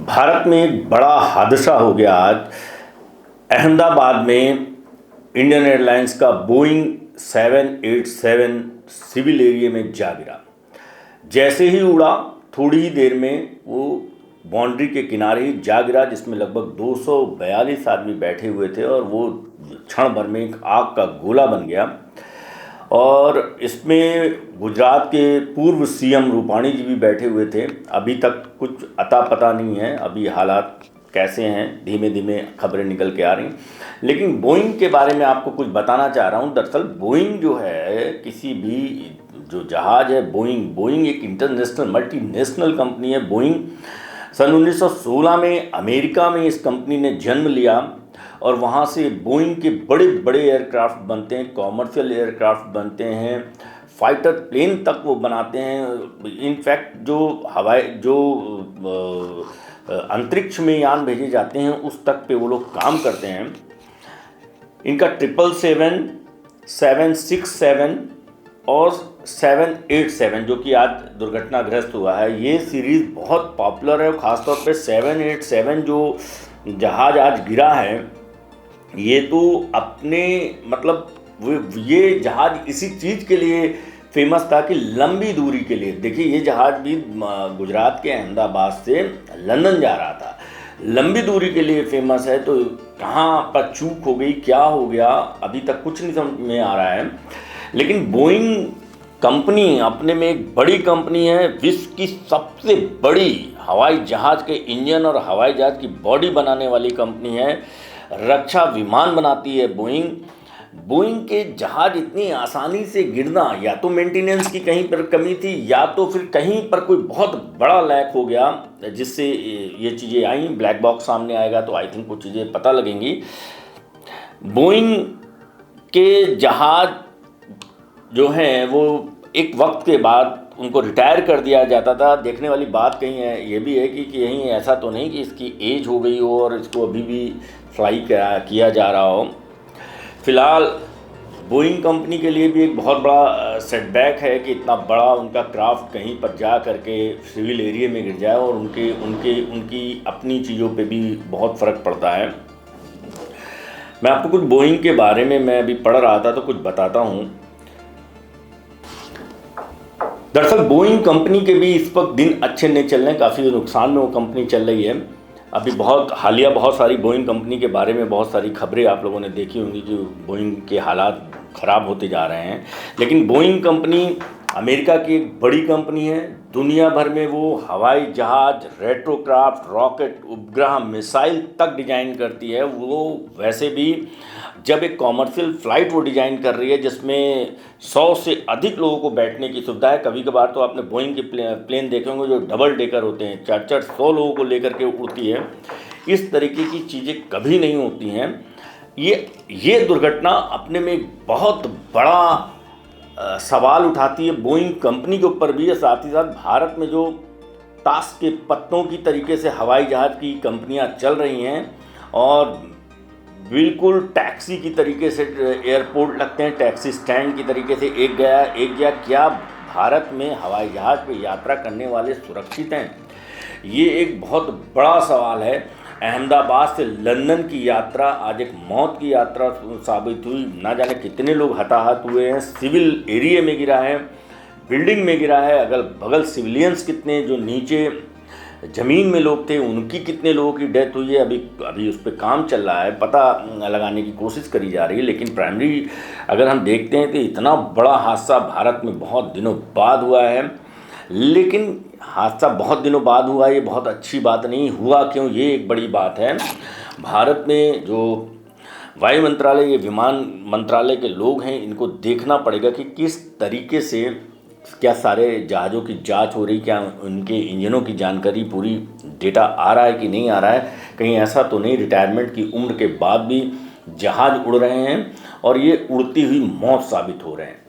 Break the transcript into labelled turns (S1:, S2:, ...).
S1: भारत में एक बड़ा हादसा हो गया आज। अहमदाबाद में इंडियन एयरलाइंस का बोइंग 787 सिविल एरिया में जा गिरा। जैसे ही उड़ा थोड़ी ही देर में वो बाउंड्री के किनारे ही जा गिरा, जिसमें लगभग 242 आदमी बैठे हुए थे और वो क्षण भर में एक आग का गोला बन गया। और इसमें गुजरात के पूर्व सीएम रूपाणी जी भी बैठे हुए थे। अभी तक कुछ अता पता नहीं है अभी हालात कैसे हैं, धीमे धीमे खबरें निकल के आ रही। लेकिन बोइंग के बारे में आपको कुछ बताना चाह रहा हूँ। दरअसल बोइंग जो है, किसी भी जो जहाज़ है, बोइंग एक इंटरनेशनल मल्टीनेशनल कंपनी है। बोइंग सन 1916 में अमेरिका में इस कंपनी ने जन्म लिया और वहाँ से बोइंग के बड़े बड़े एयरक्राफ्ट बनते हैं, कॉमर्शियल एयरक्राफ्ट बनते हैं, फाइटर प्लेन तक वो बनाते हैं। इनफैक्ट जो अंतरिक्ष में यान भेजे जाते हैं उस तक पे वो लोग काम करते हैं। इनका 777, 767 और 787 जो कि आज दुर्घटनाग्रस्त हुआ है, ये सीरीज़ बहुत पॉपुलर है। ख़ासतौर पे 787 जो जहाज़ आज गिरा है, ये तो अपने ये जहाज़ इसी चीज़ के लिए फेमस था कि लंबी दूरी के लिए, देखिए ये जहाज़ भी गुजरात के अहमदाबाद से लंदन जा रहा था, लंबी दूरी के लिए फेमस है। तो कहाँ पर चूक हो गई, क्या हो गया, अभी तक कुछ नहीं समझ में आ रहा है। लेकिन बोइंग कंपनी अपने में एक बड़ी कंपनी है, विश्व की सबसे बड़ी हवाई जहाज़ के इंजन और हवाई जहाज़ की बॉडी बनाने वाली कंपनी है। रक्षा विमान बनाती है बोइंग के जहाज़ इतनी आसानी से गिरना, या तो मेंटेनेंस की कहीं पर कमी थी, या तो फिर कहीं पर कोई बहुत बड़ा लैक हो गया जिससे ये चीज़ें आई। ब्लैक बॉक्स सामने आएगा तो आई थिंक कुछ चीज़ें पता लगेंगी। बोइंग के जहाज़ जो हैं वो एक वक्त के बाद उनको रिटायर कर दिया जाता था। देखने वाली बात कहीं है ये भी है कि कहीं ऐसा तो नहीं कि इसकी एज हो गई हो और इसको अभी भी फ्लाई किया जा रहा हो। फ़िलहाल बोइंग कंपनी के लिए भी एक बहुत बड़ा सेटबैक है कि इतना बड़ा उनका क्राफ्ट कहीं पर जा करके सिविल एरिया में गिर जाए, और उनकी अपनी चीज़ों पे भी बहुत फ़र्क पड़ता है। मैं आपको कुछ बोइंग के बारे में मैं अभी पढ़ रहा था तो कुछ बताता हूँ। दरअसल बोइंग कंपनी के भी इस वक्त दिन अच्छे नहीं चल रहे हैं, काफ़ी नुकसान में वो कंपनी चल रही है। अभी हालिया बहुत सारी बोइंग कंपनी के बारे में बहुत सारी खबरें आप लोगों ने देखी होंगी कि बोइंग के हालात ख़राब होते जा रहे हैं। लेकिन बोइंग कंपनी अमेरिका की एक बड़ी कंपनी है। दुनिया भर में वो हवाई जहाज़, रेट्रोक्राफ्ट, रॉकेट, उपग्रह, मिसाइल तक डिज़ाइन करती है। वो वैसे भी जब एक कॉमर्शियल फ़्लाइट वो डिज़ाइन कर रही है जिसमें 100 से अधिक लोगों को बैठने की सुविधा है। कभी कभार तो आपने बोइंग के प्लेन देखे होंगे जो डबल डेकर होते हैं, 400 लोगों को लेकर के उड़ती है। इस तरीके की चीज़ें कभी नहीं होती हैं। ये दुर्घटना अपने में एक बहुत बड़ा सवाल उठाती है बोइंग कंपनी के ऊपर भी है। साथ ही साथ भारत में जो ताश के पत्तों की तरीके से हवाई जहाज़ की कंपनियां चल रही हैं और बिल्कुल टैक्सी की तरीके से एयरपोर्ट लगते हैं, टैक्सी स्टैंड की तरीके से एक गया, क्या भारत में हवाई जहाज़ पे यात्रा करने वाले सुरक्षित हैं? ये एक बहुत बड़ा सवाल है। अहमदाबाद से लंदन की यात्रा आज एक मौत की यात्रा साबित हुई। ना जाने कितने लोग हताहत हुए हैं। सिविल एरिया में गिरा है, बिल्डिंग में गिरा है, अगल बगल सिविलियंस कितने जो नीचे ज़मीन में लोग थे उनकी कितने लोगों की डेथ हुई है। अभी उस पर काम चल रहा है, पता लगाने की कोशिश करी जा रही है। लेकिन प्राइमरी अगर हम देखते हैं तो इतना बड़ा हादसा भारत में बहुत दिनों बाद हुआ है। लेकिन हादसा बहुत दिनों बाद हुआ, ये बहुत अच्छी बात नहीं हुआ। क्यों? ये एक बड़ी बात है। भारत में जो वायु मंत्रालय, ये विमान मंत्रालय के लोग हैं, इनको देखना पड़ेगा कि किस तरीके से क्या सारे जहाज़ों की जांच हो रही, क्या उनके इंजनों की जानकारी, पूरी डेटा आ रहा है कि नहीं आ रहा है। कहीं ऐसा तो नहीं रिटायरमेंट की उम्र के बाद भी जहाज़ उड़ रहे हैं और ये उड़ती हुई मौत साबित हो रहे हैं।